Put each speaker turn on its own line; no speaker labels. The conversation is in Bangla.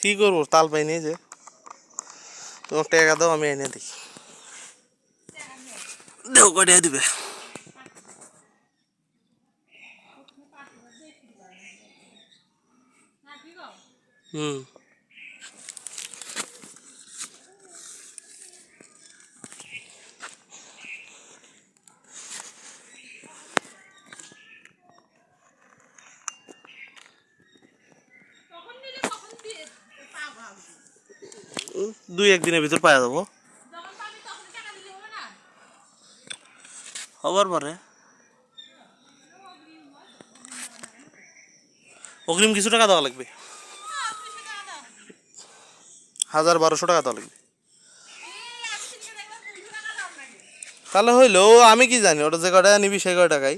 কি করবো তাল পাইনি যে তোমার টাকা দাও আমি এনে দিই দেও কয়টা দিবে হুম 2-1 দিনের ভিতর পাওয়া যাবো হবার পরে অগ্রিম কিছু টাকা দেওয়া লাগবে 1000-1200 টাকা দেওয়া লাগবে তাহলে হইলো আমি কি জানি ওটা যে কয়টা নিবি সেই কয় টাকাই